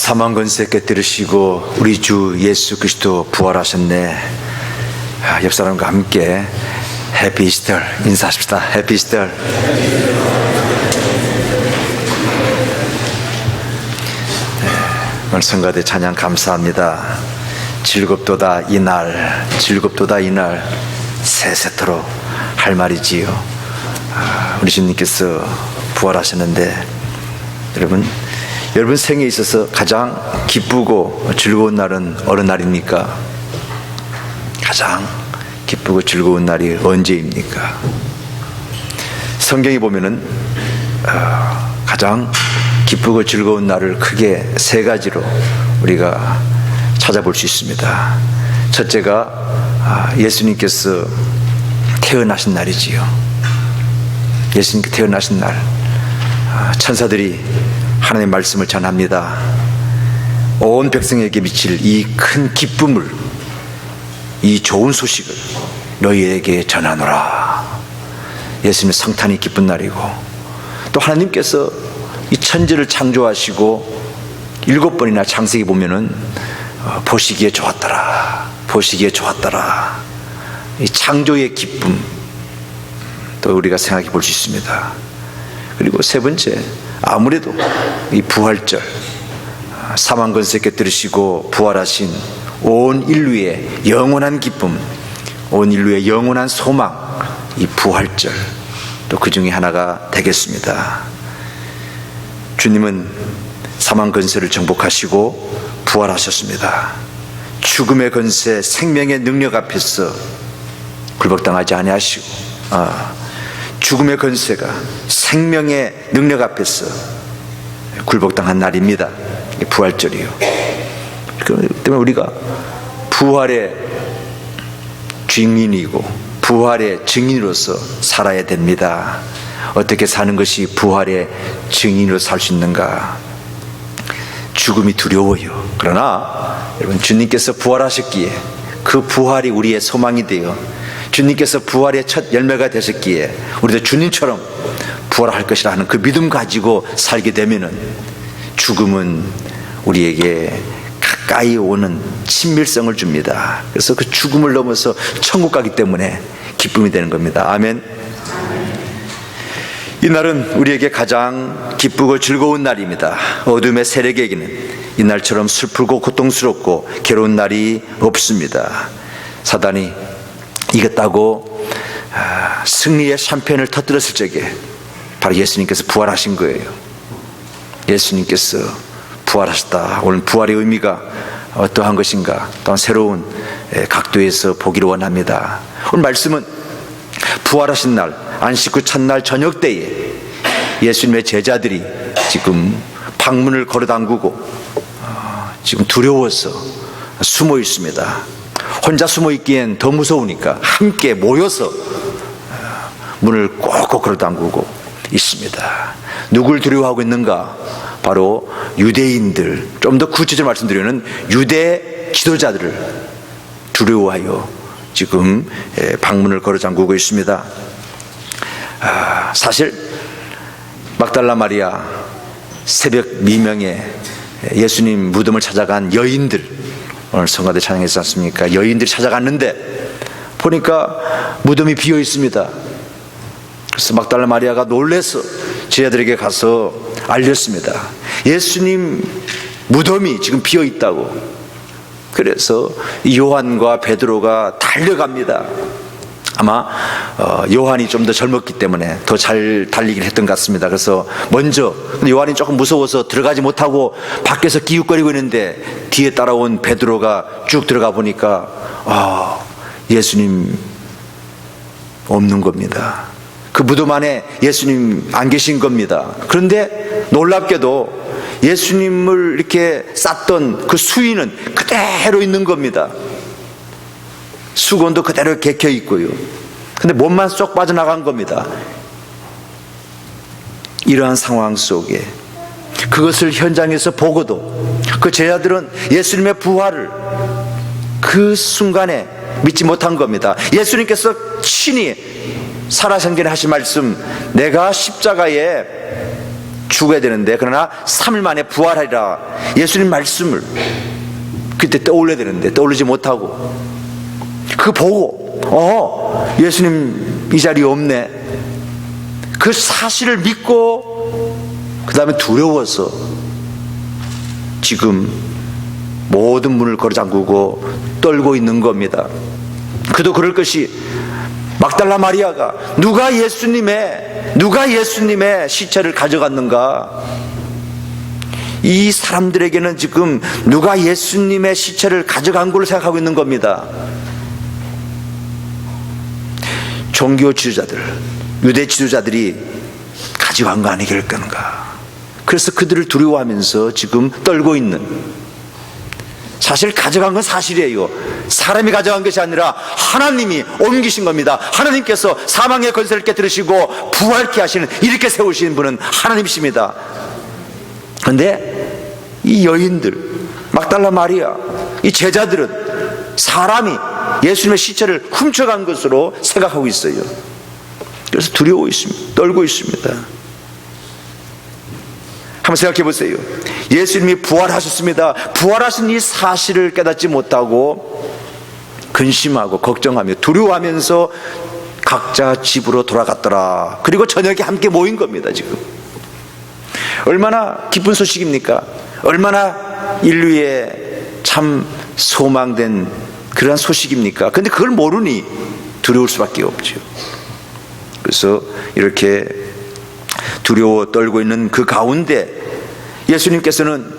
사망 권세 깨뜨리시고 우리 주 예수 그리스도 부활하셨네. 옆 사람과 함께 해피 이스터 인사하십시다. 해피 이스터. 오늘 성가대 찬양 감사합니다. 즐겁도다 이날, 즐겁도다 이날, 세세토록 할 말이지요. 우리 주님께서 부활하셨는데 여러분 생에 있어서 가장 기쁘고 즐거운 날은 어느 날입니까? 가장 기쁘고 즐거운 날이 언제입니까? 성경에 보면은 가장 기쁘고 즐거운 날을 크게 세 가지로 우리가 찾아볼 수 있습니다. 첫째가 예수님께서 태어나신 날이지요. 예수님께서 태어나신 날, 천사들이 하나님의 말씀을 전합니다. 온 백성에게 미칠 이 큰 기쁨을, 이 좋은 소식을 너희에게 전하노라. 예수님의 성탄이 기쁜 날이고, 또 하나님께서 이 천지를 창조하시고 7번이나 창세기 보면은 보시기에 좋았더라, 보시기에 좋았더라. 이 창조의 기쁨 또 우리가 생각해 볼 수 있습니다. 그리고 세 번째, 아무래도 이 부활절, 사망 권세 깨뜨리시고 부활하신 온 인류의 영원한 기쁨, 온 인류의 영원한 소망, 이 부활절, 또 그 중에 하나가 되겠습니다. 주님은 사망 권세를 정복하시고 부활하셨습니다. 죽음의 권세, 생명의 능력 앞에서 굴복당하지 아니하시고, 죽음의 권세가 생명의 능력 앞에서 굴복당한 날입니다. 부활절이요. 그렇기 때문에 우리가 부활의 증인이고 부활의 증인으로서 살아야 됩니다. 어떻게 사는 것이 부활의 증인으로 살 수 있는가? 죽음이 두려워요. 그러나 여러분, 주님께서 부활하셨기에 그 부활이 우리의 소망이 되어 주님께서 부활의 첫 열매가 되셨기에 우리도 주님처럼 부활할 것이라 하는 그 믿음 가지고 살게 되면은 죽음은 우리에게 가까이 오는 친밀성을 줍니다. 그래서 그 죽음을 넘어서 천국 가기 때문에 기쁨이 되는 겁니다. 아멘. 이 날은 우리에게 가장 기쁘고 즐거운 날입니다. 어둠의 세력에게는 이 날처럼 슬프고 고통스럽고 괴로운 날이 없습니다. 사단이 이겼다고 승리의 샴페인을 터뜨렸을 적에 바로 예수님께서 부활하신 거예요. 예수님께서 부활하셨다. 오늘 부활의 의미가 어떠한 것인가, 또한 새로운 각도에서 보기를 원합니다. 오늘 말씀은 부활하신 날, 안식 후 첫날 저녁 때에 예수님의 제자들이 지금 방문을 걸어담그고 지금 두려워서 숨어 있습니다. 혼자 숨어 있기엔 더 무서우니까 함께 모여서 문을 꼭꼭 걸어담그고 있습니다. 누굴 두려워하고 있는가? 바로 유대인들, 좀 더 구체적으로 말씀드리면 유대 지도자들을 두려워하여 지금 방문을 걸어 잠그고 있습니다. 사실 막달라 마리아, 새벽 미명에 예수님 무덤을 찾아간 여인들, 오늘 성가대 찬양했지 않습니까? 여인들이 찾아갔는데 보니까 무덤이 비어 있습니다. 그래서 막달라 마리아가 놀래서 제자들에게 가서 알렸습니다. 예수님 무덤이 지금 비어 있다고. 그래서 요한과 베드로가 달려갑니다. 아마 요한이 좀 더 젊었기 때문에 더 잘 달리긴 했던 것 같습니다. 그래서 먼저, 요한이 조금 무서워서 들어가지 못하고 밖에서 기웃거리고 있는데 뒤에 따라온 베드로가 쭉 들어가 보니까 예수님 없는 겁니다. 그 무덤 안에 예수님 안 계신 겁니다. 그런데 놀랍게도 예수님을 이렇게 쌌던 그 수위는 그대로 있는 겁니다. 수건도 그대로 개켜 있고요. 근데 몸만 쏙 빠져나간 겁니다. 이러한 상황 속에 그것을 현장에서 보고도 그 제자들은 예수님의 부활을 그 순간에 믿지 못한 겁니다. 예수님께서 친히 살아생전에 하신 말씀, 내가 십자가에 죽어야 되는데 그러나 3일 만에 부활하리라 예수님 말씀을 그때 떠올려야 되는데 떠올리지 못하고 그거 보고 예수님 이 자리에 없네 그 사실을 믿고 그 다음에 두려워서 지금 모든 문을 걸어잠그고 떨고 있는 겁니다. 그도 그럴 것이 막달라 마리아가 누가 예수님의 시체를 가져갔는가, 이 사람들에게는 지금 누가 예수님의 시체를 가져간 걸로 생각하고 있는 겁니다. 종교 지도자들, 유대 지도자들이 가져간 거 아니겠는가. 그래서 그들을 두려워하면서 지금 떨고 있는, 사실 가져간 건 사실이에요. 사람이 가져간 것이 아니라 하나님이 옮기신 겁니다. 하나님께서 사망의 권세를 깨뜨리시고 부활케 하시는, 이렇게 세우신 분은 하나님이십니다. 그런데 이 여인들, 막달라 마리아, 이 제자들은 사람이 예수님의 시체를 훔쳐간 것으로 생각하고 있어요. 그래서 두려워 있습니다. 떨고 있습니다. 한번 생각해 보세요. 예수님이 부활하셨습니다. 부활하신 이 사실을 깨닫지 못하고 근심하고 걱정하며 두려워하면서 각자 집으로 돌아갔더라. 그리고 저녁에 함께 모인 겁니다. 지금 얼마나 기쁜 소식입니까? 얼마나 인류에 참 소망된 그러한 소식입니까? 그런데 그걸 모르니 두려울 수밖에 없죠. 그래서 이렇게 두려워 떨고 있는 그 가운데 예수님께서는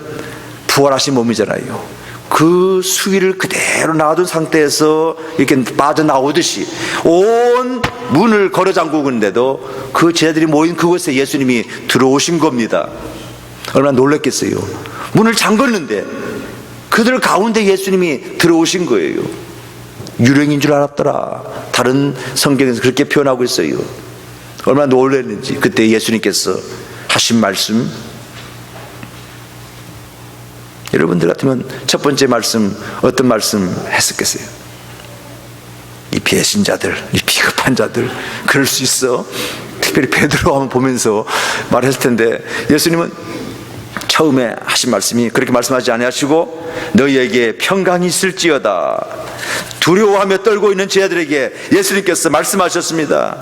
부활하신 몸이잖아요. 그 수위를 그대로 놔둔 상태에서 이렇게 빠져나오듯이 온 문을 걸어 잠그는데도 그 제자들이 모인 그곳에 예수님이 들어오신 겁니다. 얼마나 놀랐겠어요. 문을 잠궜는데 그들 가운데 예수님이 들어오신 거예요. 유령인 줄 알았더라. 다른 성경에서 그렇게 표현하고 있어요. 얼마나 놀랐는지. 그때 예수님께서 하신 말씀, 여러분들 같으면 첫 번째 말씀 어떤 말씀 했었겠어요? 이 배신자들, 이 비겁한 자들, 그럴 수 있어. 특별히 베드로 한번 보면서 말했을 텐데, 예수님은 처음에 하신 말씀이 그렇게 말씀하지 아니하시고 너희에게 평강이 있을지어다. 두려워하며 떨고 있는 제자들에게 예수님께서 말씀하셨습니다.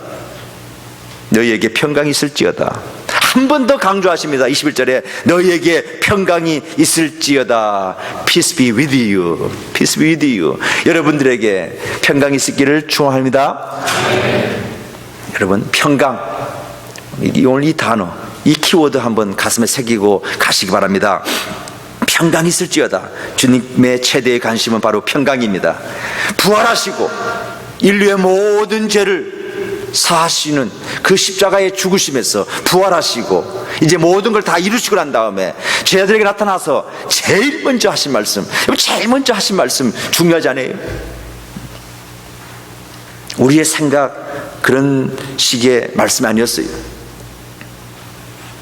너희에게 평강이 있을지어다. 한 번 더 강조하십니다. 21절에 너희에게 평강이 있을지어다. Peace be with you. Peace be with you. 여러분들에게 평강이 있기를 축원합니다. 여러분, 평강, 오늘 이 단어, 이 키워드 한번 가슴에 새기고 가시기 바랍니다. 평강이 있을지어다. 주님의 최대의 관심은 바로 평강입니다. 부활하시고 인류의 모든 죄를 사하시는 그 십자가의 죽으심에서 부활하시고 이제 모든 걸 다 이루시고 난 다음에 제자들에게 나타나서 제일 먼저 하신 말씀, 제일 먼저 하신 말씀 중요하지 않아요? 우리의 생각, 그런 식의 말씀이 아니었어요.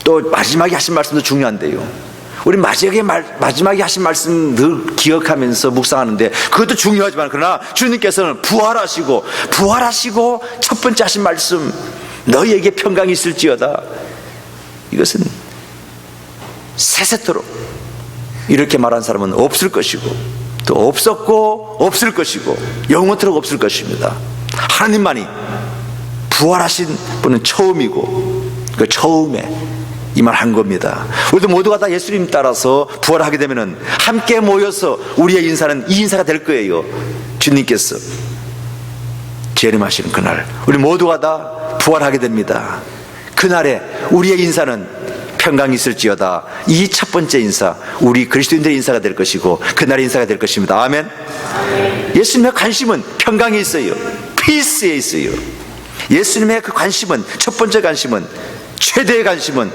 또 마지막에 하신 말씀도 중요한데요. 우리 마지막에 하신 말씀 늘 기억하면서 묵상하는데 그것도 중요하지만, 그러나 주님께서는 부활하시고 첫 번째 하신 말씀, 너희에게 평강이 있을지어다. 이것은 세세토록 이렇게 말한 사람은 없을 것이고, 또 없었고 없을 것이고 영원토록 없을 것입니다. 하나님만이, 부활하신 분은 처음이고 그 처음에 이 말 한 겁니다. 우리도 모두가 다 예수님 따라서 부활하게 되면은 함께 모여서 우리의 인사는 이 인사가 될 거예요. 주님께서 재림하시는 그날 우리 모두가 다 부활하게 됩니다. 그날에 우리의 인사는 평강이 있을지어다. 이 첫 번째 인사, 우리 그리스도인들의 인사가 될 것이고 그날의 인사가 될 것입니다. 아멘. 예수님의 관심은 평강에 있어요. 피스에 있어요. 예수님의 그 관심은, 첫 번째 관심은, 최대의 관심은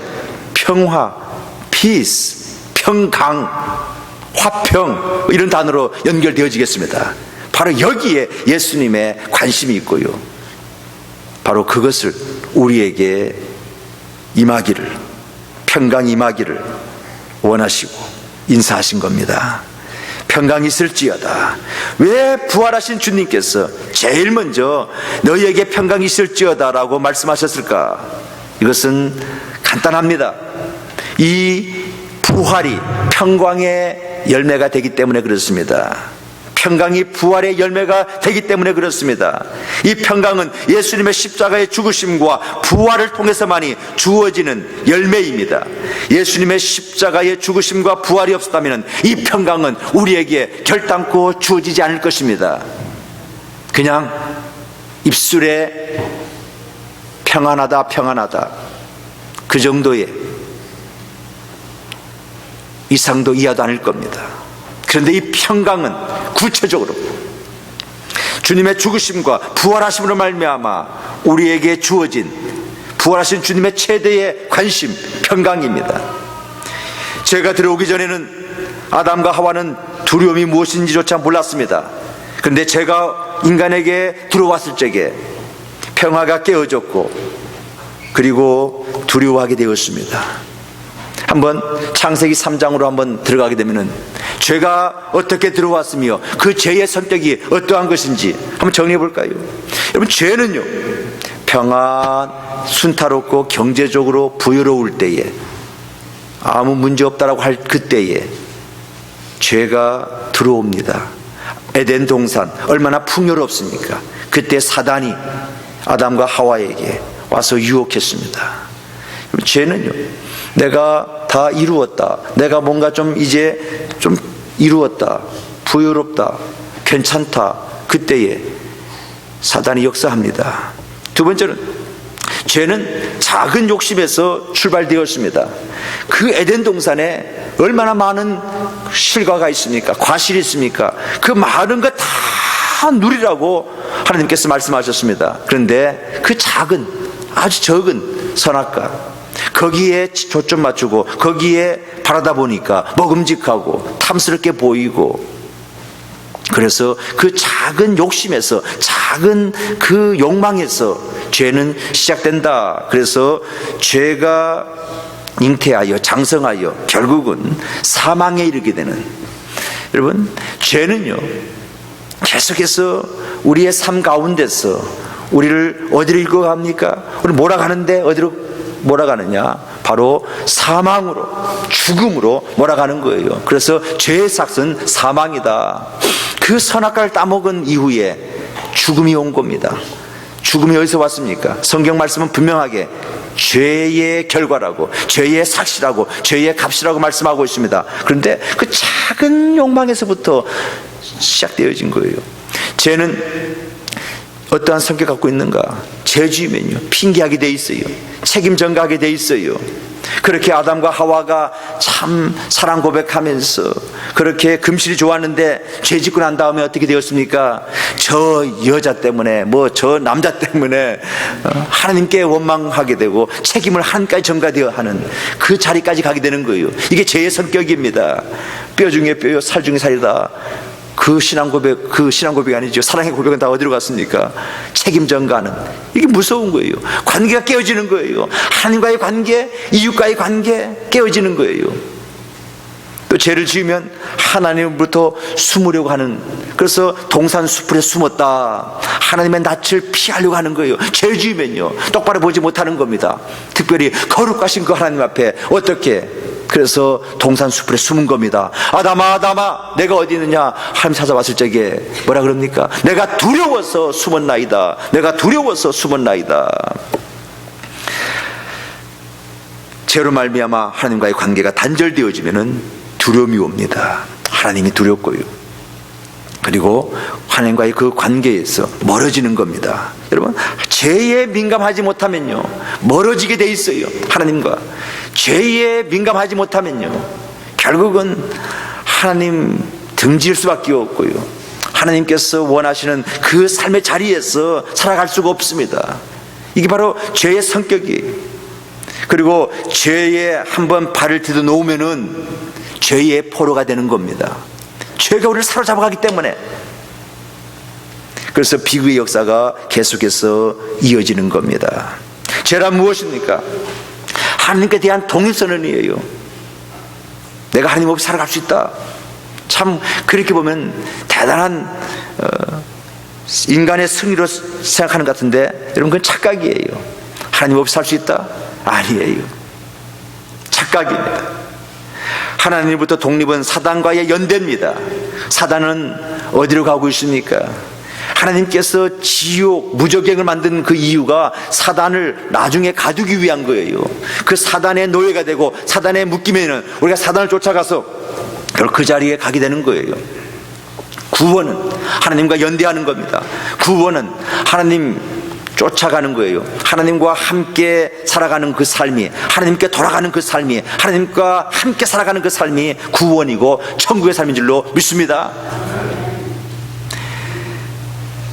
평화, peace, 평강, 화평, 이런 단어로 연결되어지겠습니다. 바로 여기에 예수님의 관심이 있고요. 바로 그것을 우리에게 임하기를, 평강이 임하기를 원하시고 인사하신 겁니다. 평강이 있을지어다. 왜 부활하신 주님께서 제일 먼저 너희에게 평강이 있을지어다 라고 말씀하셨을까? 이것은 간단합니다. 이 부활이 평강의 열매가 되기 때문에 그렇습니다. 평강이 부활의 열매가 되기 때문에 그렇습니다. 이 평강은 예수님의 십자가의 죽으심과 부활을 통해서만이 주어지는 열매입니다. 예수님의 십자가의 죽으심과 부활이 없었다면 이 평강은 우리에게 결단코 주어지지 않을 것입니다. 그냥 입술에 평안하다 평안하다 그 정도의 이상도 이하도 아닐 겁니다. 그런데 이 평강은 구체적으로 주님의 죽으심과 부활하심으로 말미암아 우리에게 주어진 부활하신 주님의 최대의 관심, 평강입니다. 제가 들어오기 전에는 아담과 하와는 두려움이 무엇인지조차 몰랐습니다. 그런데 제가 인간에게 들어왔을 적에 평화가 깨어졌고 그리고 두려워하게 되었습니다. 한번 창세기 3장으로 한번 들어가게 되면은 죄가 어떻게 들어왔으며 그 죄의 성격이 어떠한 것인지 한번 정리해 볼까요? 여러분, 죄는요, 평안, 순탄롭고 경제적으로 부유로울 때에, 아무 문제 없다라고 할 그때에 죄가 들어옵니다. 에덴 동산 얼마나 풍요롭습니까? 그때 사단이 아담과 하와에게 와서 유혹했습니다. 죄는요, 내가 다 이루었다, 내가 뭔가 좀 이제 좀 이루었다, 부유롭다, 괜찮다, 그때에 사단이 역사합니다. 두 번째는 죄는 작은 욕심에서 출발되었습니다. 그 에덴 동산에 얼마나 많은 실과가 있습니까? 과실이 있습니까? 그 많은 거 다 누리라고 하나님께서 말씀하셨습니다. 그런데 그 작은, 아주 적은 선악과, 거기에 초점 맞추고 거기에 바라다 보니까 먹음직하고 탐스럽게 보이고, 그래서 그 작은 욕심에서, 작은 그 욕망에서 죄는 시작된다. 그래서 죄가 잉태하여 장성하여 결국은 사망에 이르게 되는, 여러분, 죄는요 계속해서 우리의 삶 가운데서 우리를 어디로 이끌어갑니까? 우리 몰아가는데 어디로 몰아가느냐? 바로 사망으로, 죽음으로 몰아가는 거예요. 그래서 죄의 삭은 사망이다. 그 선악과를 따먹은 이후에 죽음이 온 겁니다. 죽음이 어디서 왔습니까? 성경 말씀은 분명하게 죄의 결과라고, 죄의 삭시라고, 죄의 값이라고 말씀하고 있습니다. 그런데 그 작은 욕망에서부터 시작되어진 거예요. 죄는 어떠한 성격 갖고 있는가? 죄지으면요 핑계하게 돼 있어요. 책임 전가하게 돼 있어요. 그렇게 아담과 하와가 참 사랑 고백하면서 그렇게 금실이 좋았는데 죄 짓고 난 다음에 어떻게 되었습니까? 저 여자 때문에, 저 남자 때문에 하나님께 원망하게 되고 책임을 하나님까지 전가되어 하는 그 자리까지 가게 되는 거예요. 이게 죄의 성격입니다. 뼈 중에 뼈요, 살 중에 살이다. 그 신앙 고백이 아니죠. 사랑의 고백은 다 어디로 갔습니까? 책임 전가는. 이게 무서운 거예요. 관계가 깨어지는 거예요. 하나님과의 관계, 이웃과의 관계 깨어지는 거예요. 또 죄를 지으면 하나님으로부터 숨으려고 하는, 그래서 동산 수풀에 숨었다, 하나님의 낯을 피하려고 하는 거예요. 죄를 지으면요 똑바로 보지 못하는 겁니다. 특별히 거룩하신 그 하나님 앞에 어떻게, 그래서 동산 수풀에 숨은 겁니다. 아담아, 아담아, 내가 어디 있느냐? 하나님 찾아왔을 적에 뭐라 그럽니까? 내가 두려워서 숨었나이다. 내가 두려워서 숨었나이다. 죄로 말미암아 하나님과의 관계가 단절되어지면은 두려움이 옵니다. 하나님이 두렵고요. 그리고 하나님과의 그 관계에서 멀어지는 겁니다. 여러분, 죄에 민감하지 못하면요 멀어지게 돼 있어요. 하나님과 죄에 민감하지 못하면요 결국은 하나님 등질 수밖에 없고요, 하나님께서 원하시는 그 삶의 자리에서 살아갈 수가 없습니다. 이게 바로 죄의 성격이에요. 그리고 죄에 한번 발을 디뎌 놓으면은 죄의 포로가 되는 겁니다. 죄가 우리를 사로잡아가기 때문에. 그래서 비극의 역사가 계속해서 이어지는 겁니다. 죄란 무엇입니까? 하나님께 대한 독립선언이에요. 내가 하나님 없이 살아갈 수 있다. 참 그렇게 보면 대단한 인간의 승리로 생각하는 것 같은데, 여러분, 그건 착각이에요. 하나님 없이 살 수 있다? 아니에요. 착각입니다. 하나님부터 독립은 사단과의 연대입니다. 사단은 어디로 가고 있습니까? 하나님께서 지옥, 무저갱을 만든 그 이유가 사단을 나중에 가두기 위한 거예요. 그 사단의 노예가 되고 사단에 묶이면 우리가 사단을 쫓아가서 그 자리에 가게 되는 거예요. 구원은 하나님과 연대하는 겁니다. 구원은 하나님 쫓아가는 거예요. 하나님과 함께 살아가는 그 삶이, 하나님께 돌아가는 그 삶이, 하나님과 함께 살아가는 그 삶이 구원이고 천국의 삶인 줄로 믿습니다.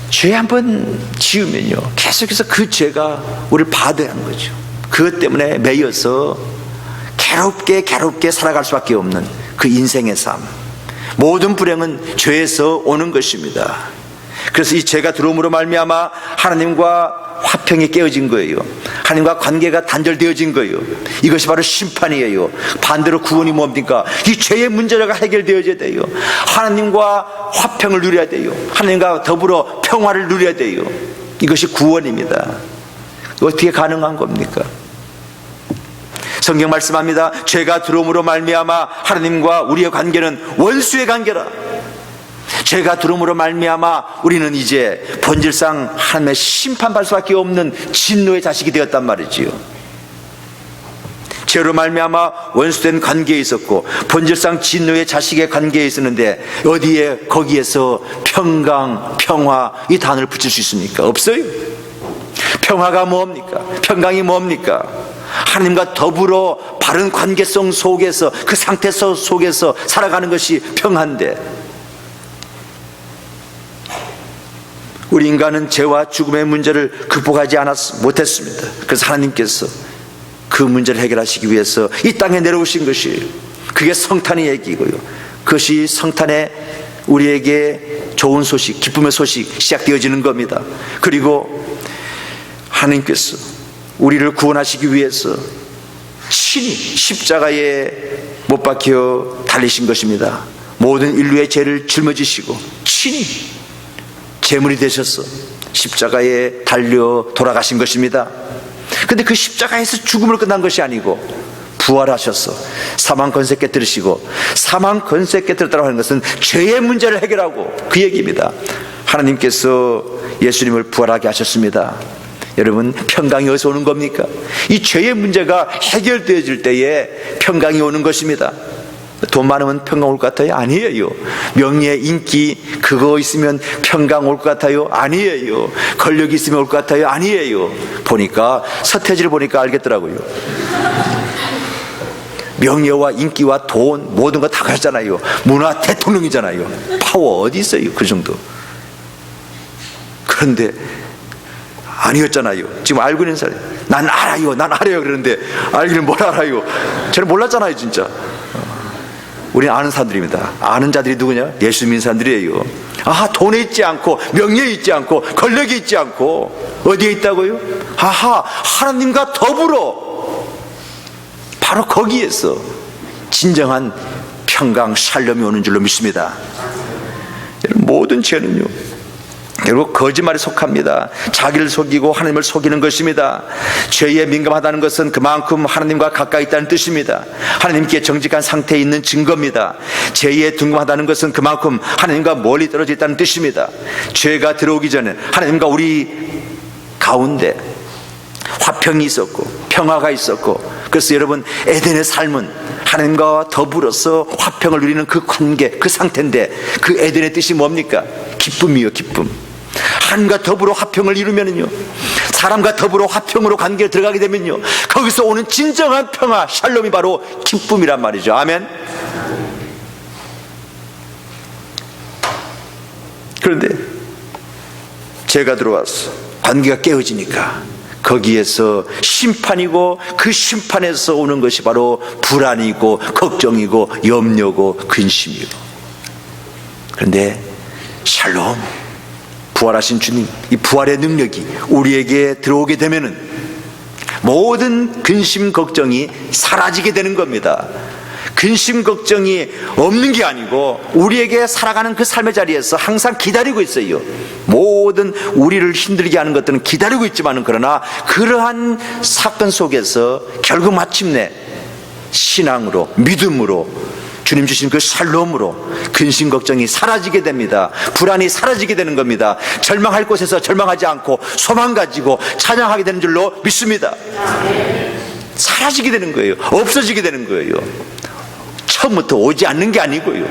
죄 한번 지으면요, 계속해서 그 죄가 우리를 받아야 하는 거죠. 그것 때문에 매여서 괴롭게 살아갈 수밖에 없는 그 인생의 삶. 모든 불행은 죄에서 오는 것입니다. 그래서 이 죄가 들어옴으로 말미암아 하나님과 화평이 깨어진 거예요. 하나님과 관계가 단절되어진 거예요. 이것이 바로 심판이에요. 반대로 구원이 뭡니까? 이 죄의 문제가 해결되어야 돼요. 하나님과 화평을 누려야 돼요. 하나님과 더불어 평화를 누려야 돼요. 이것이 구원입니다. 어떻게 가능한 겁니까? 성경 말씀합니다. 죄가 들어옴으로 말미암아 하나님과 우리의 관계는 원수의 관계라. 죄가 들어옴으로 말미암아 우리는 이제 본질상 하나님의 심판받을 수밖에 없는 진노의 자식이 되었단 말이지요. 죄로 말미암아 원수된 관계에 있었고 본질상 진노의 자식의 관계에 있었는데 어디에 거기에서 평강, 평화 이 단어를 붙일 수 있습니까? 없어요. 평화가 뭡니까? 평강이 뭡니까? 하나님과 더불어 바른 관계성 속에서 그 상태 속에서 살아가는 것이 평화인데 우리 인간은 죄와 죽음의 문제를 극복하지 못했습니다. 그래서 하나님께서 그 문제를 해결하시기 위해서 이 땅에 내려오신 것이 그게 성탄의 얘기고요. 그것이 성탄에 우리에게 좋은 소식, 기쁨의 소식 시작되어지는 겁니다. 그리고 하나님께서 우리를 구원하시기 위해서 친히 십자가에 못 박혀 달리신 것입니다. 모든 인류의 죄를 짊어지시고 친히 제물이 되셔서 십자가에 달려 돌아가신 것입니다. 그런데 그 십자가에서 죽음으로 끝난 것이 아니고 부활하셔서 사망 권세 깨뜨리시고, 사망 권세 깨뜨렸다고 하는 것은 죄의 문제를 해결하고 그 얘기입니다. 하나님께서 예수님을 부활하게 하셨습니다. 여러분, 평강이 어디서 오는 겁니까? 이 죄의 문제가 해결되어질 때에 평강이 오는 것입니다. 돈 많으면 평강 올 것 같아요? 아니에요. 명예, 인기 그거 있으면 평강 올 것 같아요? 아니에요. 권력이 있으면 올 것 같아요? 아니에요. 보니까 서태지를 보니까 알겠더라고요. 명예와 인기와 돈 모든 거 다 가졌잖아요. 문화 대통령이잖아요. 파워 어디 있어요? 그 정도. 그런데 아니었잖아요. 지금 알고 있는 사람, 난 알아요 그러는데 알기는 뭘 알아요? 저는 몰랐잖아요. 진짜 우리는 아는 사람들입니다. 아는 자들이 누구냐? 예수 믿는 사람들이에요. 아하, 돈에 있지 않고 명예에 있지 않고 권력이 있지 않고 어디에 있다고요? 아하, 하나님과 더불어 바로 거기에서 진정한 평강, 샬롬이 오는 줄로 믿습니다. 모든 죄는요, 결국 거짓말에 속합니다. 자기를 속이고 하나님을 속이는 것입니다. 죄에 민감하다는 것은 그만큼 하나님과 가까이 있다는 뜻입니다. 하나님께 정직한 상태에 있는 증거입니다. 죄에 둔감하다는 것은 그만큼 하나님과 멀리 떨어져 있다는 뜻입니다. 죄가 들어오기 전에 하나님과 우리 가운데 화평이 있었고 평화가 있었고, 그래서 여러분, 에덴의 삶은 하나님과 더불어서 화평을 누리는 그 관계, 그 상태인데 그 에덴의 뜻이 뭡니까? 기쁨이요, 기쁨. 하나님과 더불어 화평을 이루면요, 사람과 더불어 화평으로 관계에 들어가게 되면요, 거기서 오는 진정한 평화, 샬롬이 바로 기쁨이란 말이죠. 아멘. 그런데 죄가 들어와서 관계가 깨어지니까 거기에서 심판이고, 그 심판에서 오는 것이 바로 불안이고 걱정이고 염려고 근심이고. 그런데 샬롬, 부활하신 주님, 이 부활의 능력이 우리에게 들어오게 되면은 모든 근심 걱정이 사라지게 되는 겁니다. 근심 걱정이 없는 게 아니고 우리에게 살아가는 그 삶의 자리에서 항상 기다리고 있어요. 모든 우리를 힘들게 하는 것들은 기다리고 있지만은, 그러나 그러한 사건 속에서 결국 마침내 신앙으로, 믿음으로, 주님 주신 그 샬롬으로 근심 걱정이 사라지게 됩니다. 불안이 사라지게 되는 겁니다. 절망할 곳에서 절망하지 않고 소망 가지고 찬양하게 되는 줄로 믿습니다. 사라지게 되는 거예요. 없어지게 되는 거예요. 처음부터 오지 않는 게 아니고요,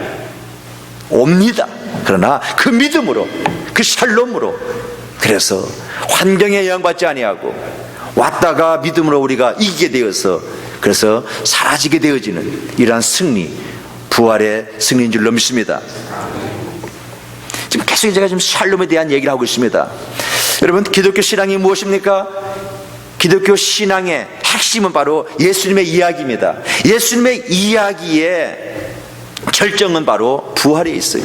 옵니다. 그러나 그 믿음으로, 그 샬롬으로, 그래서 환경에 영향받지 아니하고 왔다가 믿음으로 우리가 이기게 되어서 그래서 사라지게 되어지는 이러한 승리, 부활의 승리인 줄로 믿습니다. 지금 계속 제가 지금 샬롬에 대한 얘기를 하고 있습니다. 여러분, 기독교 신앙이 무엇입니까? 기독교 신앙의 핵심은 바로 예수님의 이야기입니다. 예수님의 이야기의 절정은 바로 부활에 있어요.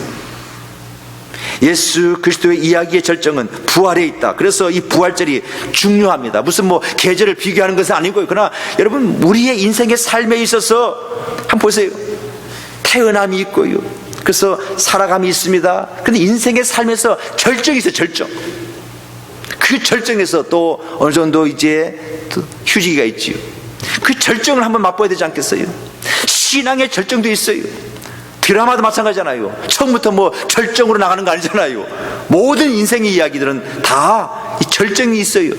예수 그리스도의 이야기의 절정은 부활에 있다. 그래서 이 부활절이 중요합니다. 무슨 계절을 비교하는 것은 아니고요. 그러나 여러분, 우리의 인생의 삶에 있어서 한번 보세요. 태어남이 있고요, 그래서 살아감이 있습니다. 그런데 인생의 삶에서 절정이 있어요. 절정. 그 절정에서 또 어느 정도 이제 또 휴지기가 있지요. 그 절정을 한번 맛봐야 되지 않겠어요? 신앙의 절정도 있어요. 드라마도 마찬가지잖아요. 처음부터 절정으로 나가는 거 아니잖아요. 모든 인생의 이야기들은 다 이 절정이 있어요.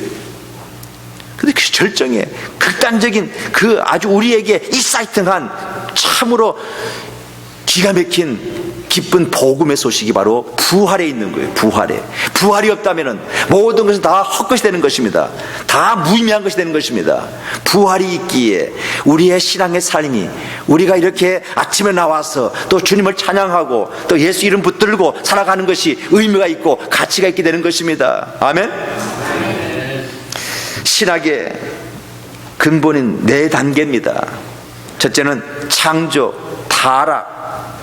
근데 그 절정에 극단적인 그 아주 우리에게 익사이팅한 참으로 기가 막힌 기쁜 복음의 소식이 바로 부활에 있는 거예요. 부활이 없다면 모든 것은 다 헛것이 되는 것입니다. 다 무의미한 것이 되는 것입니다. 부활이 있기에 우리의 신앙의 삶이, 우리가 이렇게 아침에 나와서 또 주님을 찬양하고 또 예수 이름 붙들고 살아가는 것이 의미가 있고 가치가 있게 되는 것입니다. 아멘. 신학의 근본인 4단계입니다. 첫째는 창조, 타락,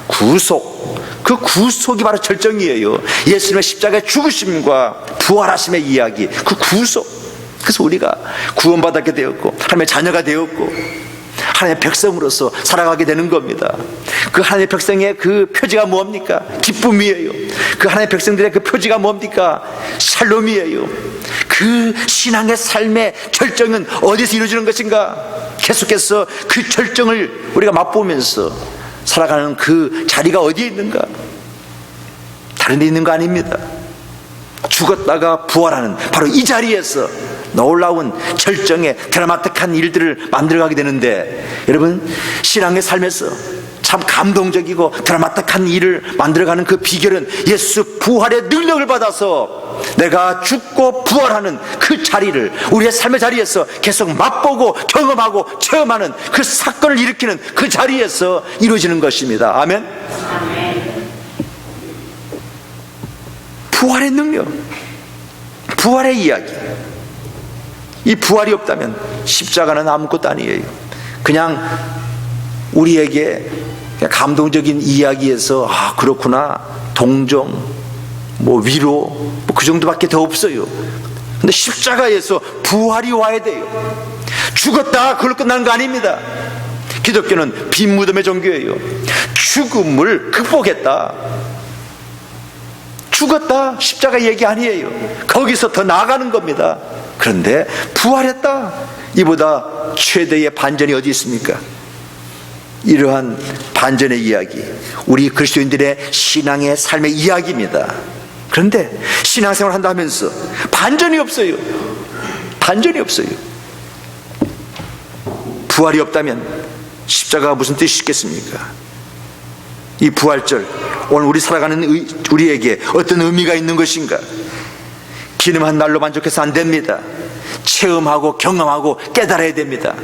구속. 그 구속이 바로 절정이에요. 예수님의 십자가의 죽으심과 부활하심의 이야기, 그 구속. 그래서 우리가 구원받게 되었고 하나님의 자녀가 되었고 하나님의 백성으로서 살아가게 되는 겁니다. 그 하나님의 백성의 그 표지가 뭡니까? 기쁨이에요. 그 하나님의 백성들의 그 표지가 뭡니까? 샬롬이에요. 그 신앙의 삶의 절정은 어디서 이루어지는 것인가? 계속해서 그 절정을 우리가 맛보면서 살아가는 그 자리가 어디에 있는가? 다른 데 있는 거 아닙니다. 죽었다가 부활하는 바로 이 자리에서 놀라운 절정의 드라마틱한 일들을 만들어가게 되는데, 여러분, 신앙의 삶에서 참 감동적이고 드라마틱한 일을 만들어가는 그 비결은 예수 부활의 능력을 받아서 내가 죽고 부활하는 그 자리를 우리의 삶의 자리에서 계속 맛보고 경험하고 체험하는 그 사건을 일으키는 그 자리에서 이루어지는 것입니다. 아멘. 부활의 능력, 부활의 이야기. 이 부활이 없다면 십자가는 아무것도 아니에요. 그냥 우리에게 감동적인 이야기에서 그렇구나, 동정, 위로, 그 정도밖에 더 없어요. 근데 십자가에서 부활이 와야 돼요. 죽었다 그걸로 끝나는 거 아닙니다. 기독교는 빈 무덤의 종교예요. 죽음을 극복했다, 죽었다, 십자가 얘기 아니에요. 거기서 더 나아가는 겁니다. 그런데 부활했다, 이보다 최대의 반전이 어디 있습니까? 이러한 반전의 이야기, 우리 그리스도인들의 신앙의 삶의 이야기입니다. 그런데 신앙생활을 한다 하면서 반전이 없어요. 반전이 없어요. 부활이 없다면 십자가가 무슨 뜻이 있겠습니까? 이 부활절, 오늘 우리 살아가는 우리에게 어떤 의미가 있는 것인가? 기념한 날로 만족해서 안 됩니다. 체험하고 경험하고 깨달아야 됩니다.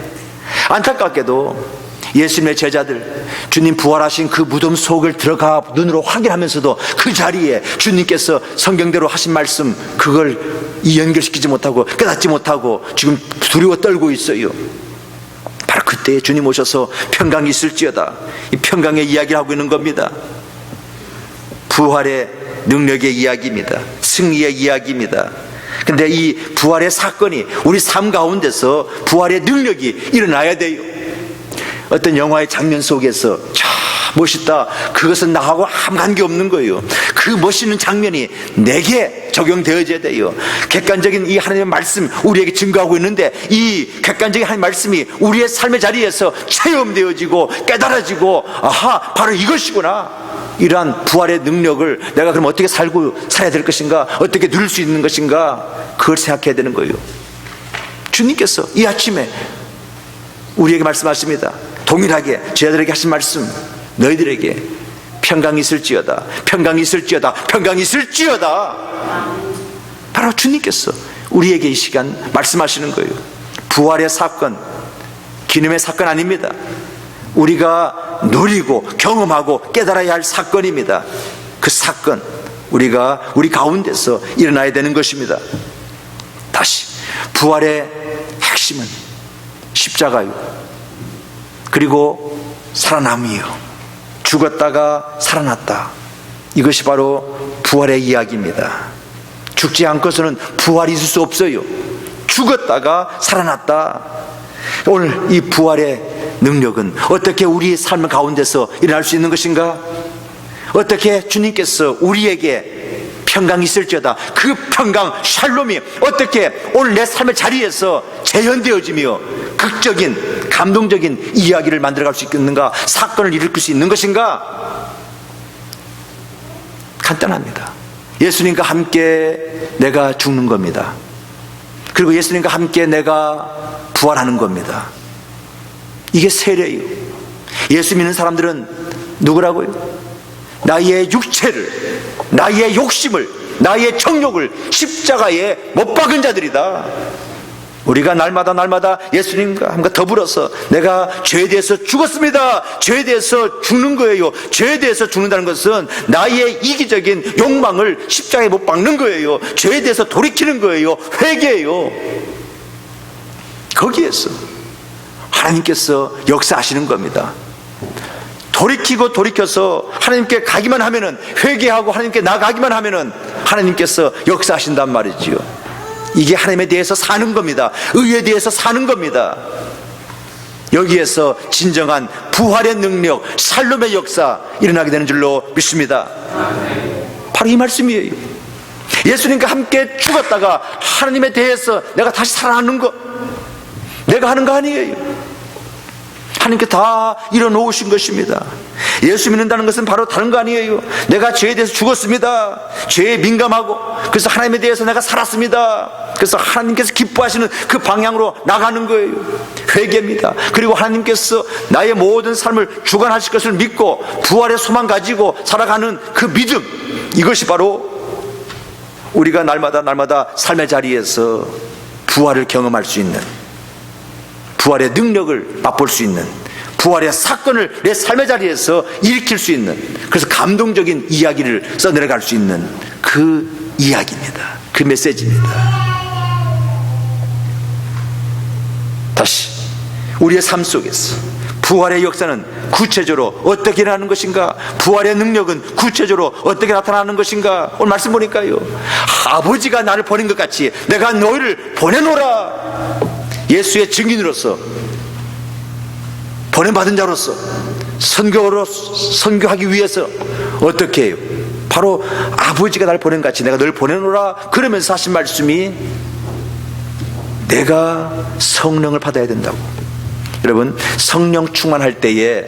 안타깝게도 예수님의 제자들, 주님 부활하신 그 무덤 속을 들어가 눈으로 확인하면서도 그 자리에 주님께서 성경대로 하신 말씀, 그걸 연결시키지 못하고 깨닫지 못하고 지금 두려워 떨고 있어요. 바로 그때 주님 오셔서 평강이 있을지어다, 이 평강의 이야기를 하고 있는 겁니다. 부활의 능력의 이야기입니다. 승리의 이야기입니다. 근데 이 부활의 사건이 우리 삶 가운데서 부활의 능력이 일어나야 돼요. 어떤 영화의 장면 속에서 참 멋있다, 그것은 나하고 아무 관계없는 거예요. 그 멋있는 장면이 내게 적용되어져야 돼요. 객관적인 이 하나님의 말씀 우리에게 증거하고 있는데, 이 객관적인 하나님의 말씀이 우리의 삶의 자리에서 체험되어지고 깨달아지고, 아하, 바로 이것이구나, 이러한 부활의 능력을 내가 그럼 어떻게 살아야 될 것인가, 어떻게 누릴 수 있는 것인가, 그걸 생각해야 되는 거예요. 주님께서 이 아침에 우리에게 말씀하십니다. 동일하게 제자들에게 하신 말씀, 너희들에게 평강이 있을지어다, 평강이 있을지어다, 평강이 있을지어다. 바로 주님께서 우리에게 이 시간 말씀하시는 거예요. 부활의 사건, 기념의 사건 아닙니다. 우리가 누리고 경험하고 깨달아야 할 사건입니다. 그 사건, 우리가 우리 가운데서 일어나야 되는 것입니다. 다시, 부활의 핵심은 십자가요, 그리고 살아남이요, 죽었다가 살아났다. 이것이 바로 부활의 이야기입니다. 죽지 않고서는 부활이 있을 수 없어요. 죽었다가 살아났다. 오늘 이 부활의 능력은 어떻게 우리의 삶 가운데서 일어날 수 있는 것인가? 어떻게 주님께서 우리에게 평강이 있을지어다, 그 평강, 샬롬이 어떻게 오늘 내 삶의 자리에서 재현되어지며 극적인, 감동적인 이야기를 만들어갈 수 있겠는가, 사건을 일으킬 수 있는 것인가? 간단합니다. 예수님과 함께 내가 죽는 겁니다. 그리고 예수님과 함께 내가 부활하는 겁니다. 이게 세례예요. 예수 믿는 사람들은 누구라고요? 나의 육체를, 나의 욕심을, 나의 정욕을 십자가에 못 박은 자들이다. 우리가 날마다 예수님과 함께 더불어서 내가 죄에 대해서 죽었습니다, 죄에 대해서 죽는 거예요. 죄에 대해서 죽는다는 것은 나의 이기적인 욕망을 십자가에 못 박는 거예요. 죄에 대해서 돌이키는 거예요. 회개예요. 거기에서 하나님께서 역사하시는 겁니다. 돌이켜서 하나님께 가기만 하면은, 회개하고 하나님께 나가기만 하면은 하나님께서 역사하신단 말이지요. 이게 하나님에 대해서 사는 겁니다. 의에 대해서 사는 겁니다. 여기에서 진정한 부활의 능력, 샬롬의 역사 일어나게 되는 줄로 믿습니다. 바로 이 말씀이에요. 예수님과 함께 죽었다가 하나님에 대해서 내가 다시 살아나는 것, 내가 하는 거 아니에요. 하나님께 다 일어놓으신 것입니다. 예수 믿는다는 것은 바로 다른 거 아니에요. 내가 죄에 대해서 죽었습니다. 죄에 민감하고, 그래서 하나님에 대해서 내가 살았습니다. 그래서 하나님께서 기뻐하시는 그 방향으로 나가는 거예요. 회개입니다. 그리고 하나님께서 나의 모든 삶을 주관하실 것을 믿고 부활의 소망 가지고 살아가는 그 믿음, 이것이 바로 우리가 날마다 삶의 자리에서 부활을 경험할 수 있는, 부활의 능력을 맛볼 수 있는, 부활의 사건을 내 삶의 자리에서 일으킬 수 있는, 그래서 감동적인 이야기를 써내려갈 수 있는 그 이야기입니다. 그 메시지입니다. 다시 우리의 삶 속에서 부활의 역사는 구체적으로 어떻게 일어나는 것인가, 부활의 능력은 구체적으로 어떻게 나타나는 것인가. 오늘 말씀 보니까요, 아버지가 나를 보낸 것 같이 내가 너희를 보내노라. 예수의 증인으로서, 보냄받은 자로서, 선교하기 위해서 어떻게 해요? 바로 아버지가 나를 보낸 것 같이 내가 너를 보내노라. 그러면서 하신 말씀이 내가 성령을 받아야 된다고. 여러분, 성령 충만할 때에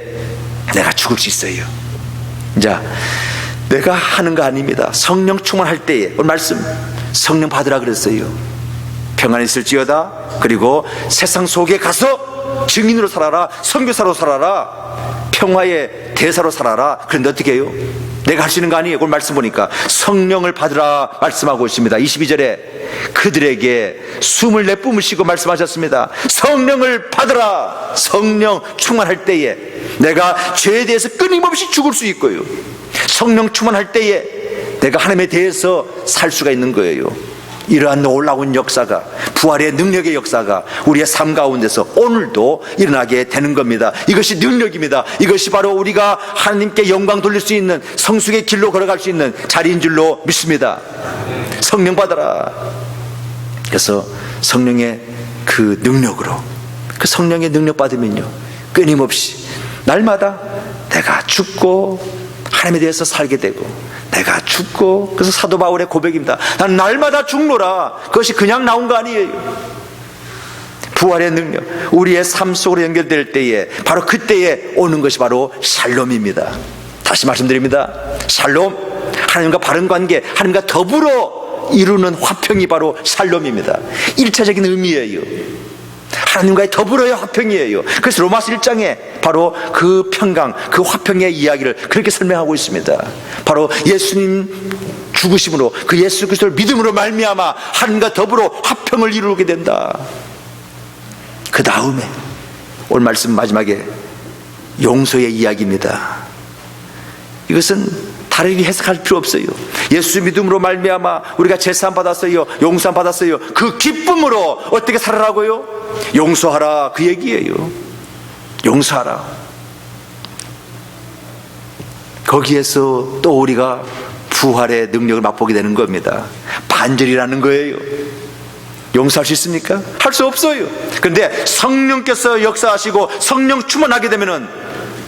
내가 죽을 수 있어요. 자, 내가 하는 거 아닙니다. 성령 충만할 때에, 오늘 말씀 성령 받으라 그랬어요. 평안이 있을지어다. 그리고 세상 속에 가서 증인으로 살아라, 선교사로 살아라, 평화의 대사로 살아라. 그런데 어떻게 해요? 내가 할 수 있는 거 아니에요. 그걸 말씀 보니까 성령을 받으라 말씀하고 있습니다. 22절에 그들에게 숨을 내뿜으시고 말씀하셨습니다. 성령을 받으라. 성령 충만할 때에 내가 죄에 대해서 끊임없이 죽을 수 있고요, 성령 충만할 때에 내가 하나님에 대해서 살 수가 있는 거예요. 이러한 놀라운 역사가, 부활의 능력의 역사가 우리의 삶 가운데서 오늘도 일어나게 되는 겁니다. 이것이 능력입니다. 이것이 바로 우리가 하나님께 영광 돌릴 수 있는 성숙의 길로 걸어갈 수 있는 자리인 줄로 믿습니다. 성령 받아라. 그래서 성령의 그 능력으로, 그 성령의 능력 받으면요, 끊임없이 날마다 내가 죽고 하나님에 대해서 살게 되고, 내가 죽고, 그래서 사도 바울의 고백입니다. 난 날마다 죽노라. 그것이 그냥 나온 거 아니에요. 부활의 능력, 우리의 삶 속으로 연결될 때에 바로 그때에 오는 것이 바로 샬롬입니다. 다시 말씀드립니다. 샬롬, 하나님과 바른 관계, 하나님과 더불어 이루는 화평이 바로 샬롬입니다. 1차적인 의미예요. 하나님과의 더불어의 화평이에요. 그래서 로마서 1장에 바로 그 평강, 그 화평의 이야기를 그렇게 설명하고 있습니다. 바로 예수님 죽으심으로, 그 예수 그리스도를 믿음으로 말미암아 하나님과 더불어 화평을 이루게 된다. 그 다음에 오늘 말씀 마지막에 용서의 이야기입니다. 이것은 다르게 해석할 필요 없어요. 예수 믿음으로 말미암아 우리가 제사함 받았어요, 용서함 받았어요. 그 기쁨으로 어떻게 살아라고요? 용서하라, 그 얘기예요. 용서하라. 거기에서 또 우리가 부활의 능력을 맛보게 되는 겁니다. 반절이라는 거예요. 용서할 수 있습니까? 할 수 없어요. 그런데 성령께서 역사하시고 성령 충만하게 되면은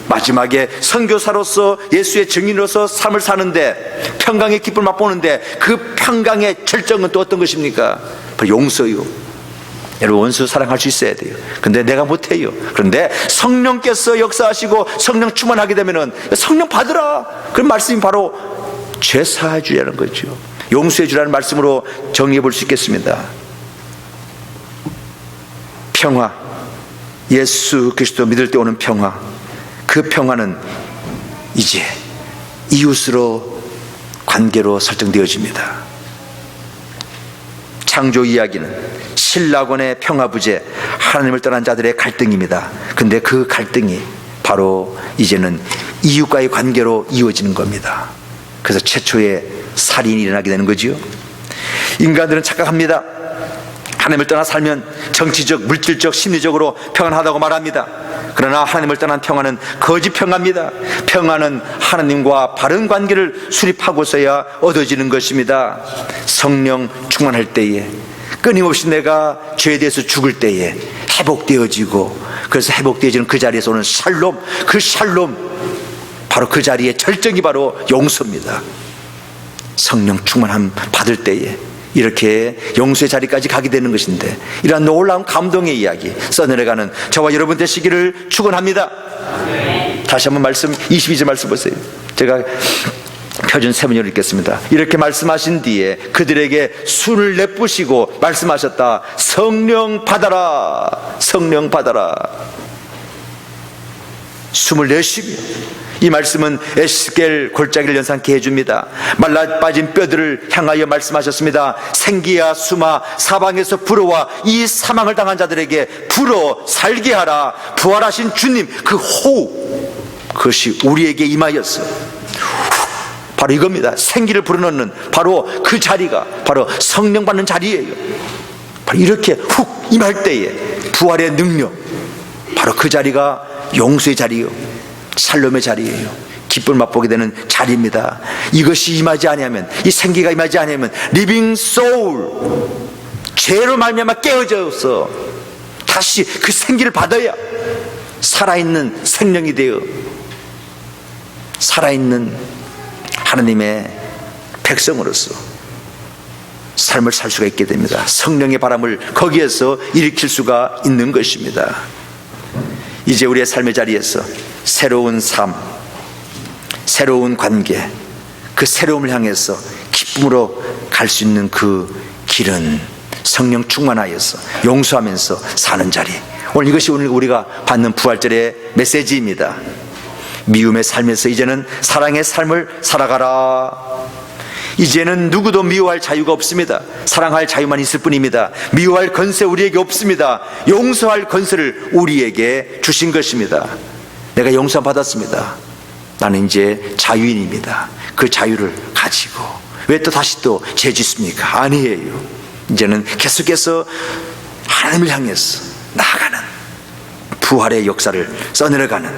마지막에 선교사로서 예수의 증인으로서 삶을 사는데, 평강의 기쁨을 맛보는데, 그 평강의 절정은 또 어떤 것입니까? 바로 용서요. 여러분, 원수 사랑할 수 있어야 돼요. 근데 내가 못해요. 그런데 성령께서 역사하시고 성령 충만하게 되면은 성령 받으라, 그런 말씀이 바로 죄 사해 주라는 거죠. 용서해 주라는 말씀으로 정리해 볼 수 있겠습니다. 평화, 예수 그리스도 믿을 때 오는 평화, 그 평화는 이제 이웃으로 관계로 설정되어집니다. 창조 이야기는 신라곤의 평화부재, 하나님을 떠난 자들의 갈등입니다. 근데 그 갈등이 바로 이제는 이웃과의 관계로 이어지는 겁니다. 그래서 최초의 살인이 일어나게 되는 거지요. 인간들은 착각합니다. 하나님을 떠나 살면 정치적, 물질적, 심리적으로 평안하다고 말합니다. 그러나 하나님을 떠난 평안은 거짓 평화입니다. 평안은 하나님과 바른 관계를 수립하고서야 얻어지는 것입니다. 성령 충만할 때에, 끊임없이 내가 죄에 대해서 죽을 때에 회복되어지고, 그래서 회복되어지는 그 자리에서 오는 샬롬, 그 샬롬, 바로 그 자리의 절정이 바로 용서입니다. 성령 충만함 받을 때에 이렇게 용서의 자리까지 가게 되는 것인데, 이러한 놀라운 감동의 이야기 써내려가는 저와 여러분 되시기를 축원합니다. 다시 한번 말씀, 22절 말씀 보세요. 제가 표준 세번역을 읽겠습니다. 이렇게 말씀하신 뒤에 그들에게 술을 내쁘시고 말씀하셨다. 성령 받아라, 성령 받아라. 숨을 내쉬며, 이 말씀은 에스겔 골짜기를 연상케 해줍니다. 말라 빠진 뼈들을 향하여 말씀하셨습니다. 생기야 숨아 사방에서 불어와 이 사망을 당한 자들에게 불어 살게 하라. 부활하신 주님 그 호흡, 그것이 우리에게 임하였어. 바로 이겁니다. 생기를 불어넣는 바로 그 자리가 바로 성령 받는 자리예요. 바로 이렇게 훅 임할 때에 부활의 능력, 바로 그 자리가 용서의 자리예요. 샬롬의 자리예요. 기쁨을 맛보게 되는 자리입니다. 이것이 임하지 아니하면, 이 생기가 임하지 아니하면 리빙 소울, 죄로 말미암아 깨어져서 다시 그 생기를 받아야 살아있는 생명이 되어 살아있는 하나님의 백성으로서 삶을 살 수가 있게 됩니다. 성령의 바람을 거기에서 일으킬 수가 있는 것입니다. 이제 우리의 삶의 자리에서 새로운 삶, 새로운 관계, 그 새로움을 향해서 기쁨으로 갈 수 있는 그 길은 성령 충만하여서 용서하면서 사는 자리. 오늘 이것이 오늘 우리가 받는 부활절의 메시지입니다. 미움의 삶에서 이제는 사랑의 삶을 살아가라. 이제는 누구도 미워할 자유가 없습니다. 사랑할 자유만 있을 뿐입니다. 미워할 권세 우리에게 없습니다. 용서할 권세를 우리에게 주신 것입니다. 내가 용서 받았습니다. 나는 이제 자유인입니다. 그 자유를 가지고 왜 또 다시 또 죄 짓습니까? 아니에요. 이제는 계속해서 하나님을 향해서 나아가는 부활의 역사를 써내려가는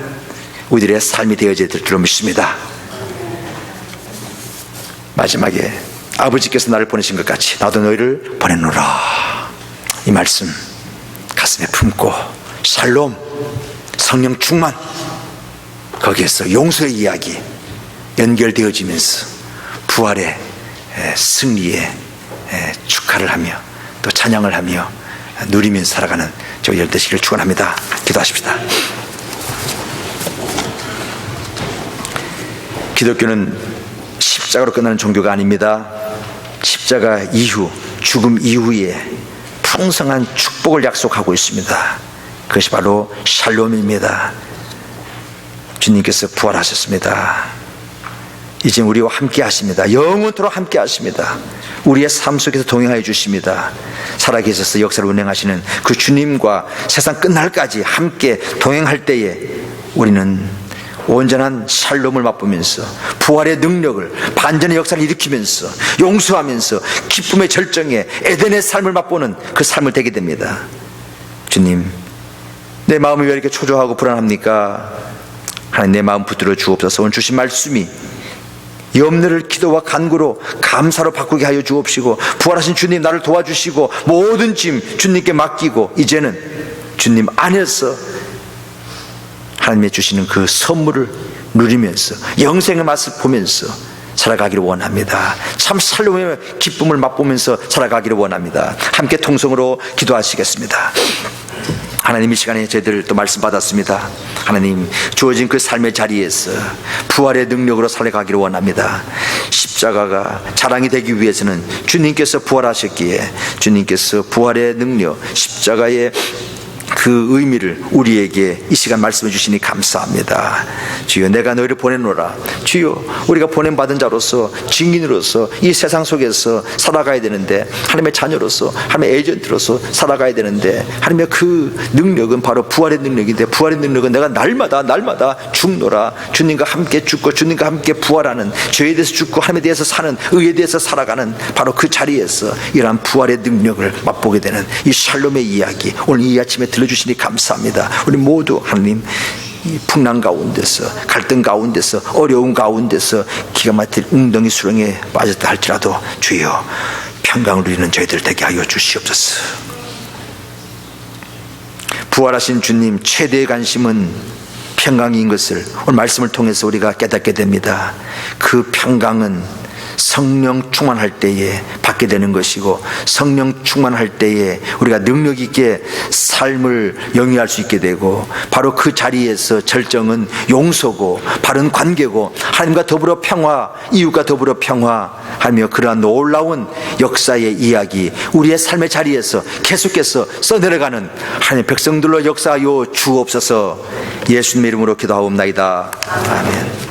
우리들의 삶이 되어져야 될 줄로 믿습니다. 마지막에 아버지께서 나를 보내신 것 같이 나도 너희를 보내노라. 이 말씀 가슴에 품고 샬롬, 성령 충만, 거기에서 용서의 이야기 연결되어지면서 부활의 승리에 축하를 하며 또 찬양을 하며 누리면서 살아가는 저희 열 되시기를 축원합니다. 기도하십시다. 기독교는 십자가로 끝나는 종교가 아닙니다. 십자가 이후, 죽음 이후에 풍성한 축복을 약속하고 있습니다. 그것이 바로 샬롬입니다. 주님께서 부활하셨습니다. 이제 우리와 함께 하십니다. 영원토록 함께 하십니다. 우리의 삶 속에서 동행하여 주십니다. 살아계셔서 역사를 운행하시는 그 주님과 세상 끝날까지 함께 동행할 때에 우리는 온전한 샬롬을 맛보면서 부활의 능력을, 반전의 역사를 일으키면서 용서하면서 기쁨의 절정에 에덴의 삶을 맛보는 그 삶을 되게 됩니다. 주님, 내 마음이 왜 이렇게 초조하고 불안합니까? 하나님, 내 마음 붙들어 주옵소서. 오늘 주신 말씀이 염려를 기도와 간구로 감사로 바꾸게 하여 주옵시고, 부활하신 주님 나를 도와주시고 모든 짐 주님께 맡기고 이제는 주님 안에서 하나님의 주시는 그 선물을 누리면서 영생의 맛을 보면서 살아가기를 원합니다. 참 샬롬의 기쁨을 맛보면서 살아가기를 원합니다. 함께 통성으로 기도하시겠습니다. 하나님, 이 시간에 저희들 또 말씀 받았습니다. 하나님, 주어진 그 삶의 자리에서 부활의 능력으로 살아가기를 원합니다. 십자가가 자랑이 되기 위해서는 주님께서 부활하셨기에 주님께서 부활의 능력, 십자가의 그 의미를 우리에게 이 시간 말씀해 주시니 감사합니다. 주여, 내가 너희를 보내노라. 주여, 우리가 보냄받은 자로서, 증인으로서 이 세상 속에서 살아가야 되는데, 하나님의 자녀로서, 하나님의 에이전트로서 살아가야 되는데, 하나님의 그 능력은 바로 부활의 능력인데, 부활의 능력은 내가 날마다 죽노라. 주님과 함께 죽고 주님과 함께 부활하는, 죄에 대해서 죽고 하나님에 대해서 사는, 의에 대해서 살아가는 바로 그 자리에서 이러한 부활의 능력을 맛보게 되는 이 샬롬의 이야기, 오늘 이 아침에 들려주시니 감사합니다. 우리 모두 하나님, 이 풍랑 가운데서, 갈등 가운데서, 어려움 가운데서 기가 막힐 웅덩이 수렁에 빠졌다 할지라도 주여 평강을 누리는 저희들 되게 하여 주시옵소서. 부활하신 주님 최대의 관심은 평강인 것을 오늘 말씀을 통해서 우리가 깨닫게 됩니다. 그 평강은 성령 충만할 때에 받게 되는 것이고, 성령 충만할 때에 우리가 능력 있게 삶을 영위할 수 있게 되고, 바로 그 자리에서 절정은 용서고 바른 관계고, 하나님과 더불어 평화, 이웃과 더불어 평화하며 그러한 놀라운 역사의 이야기 우리의 삶의 자리에서 계속해서 써내려가는 하나님의 백성들로 역사하여 주옵소서. 예수님의 이름으로 기도하옵나이다. 아멘.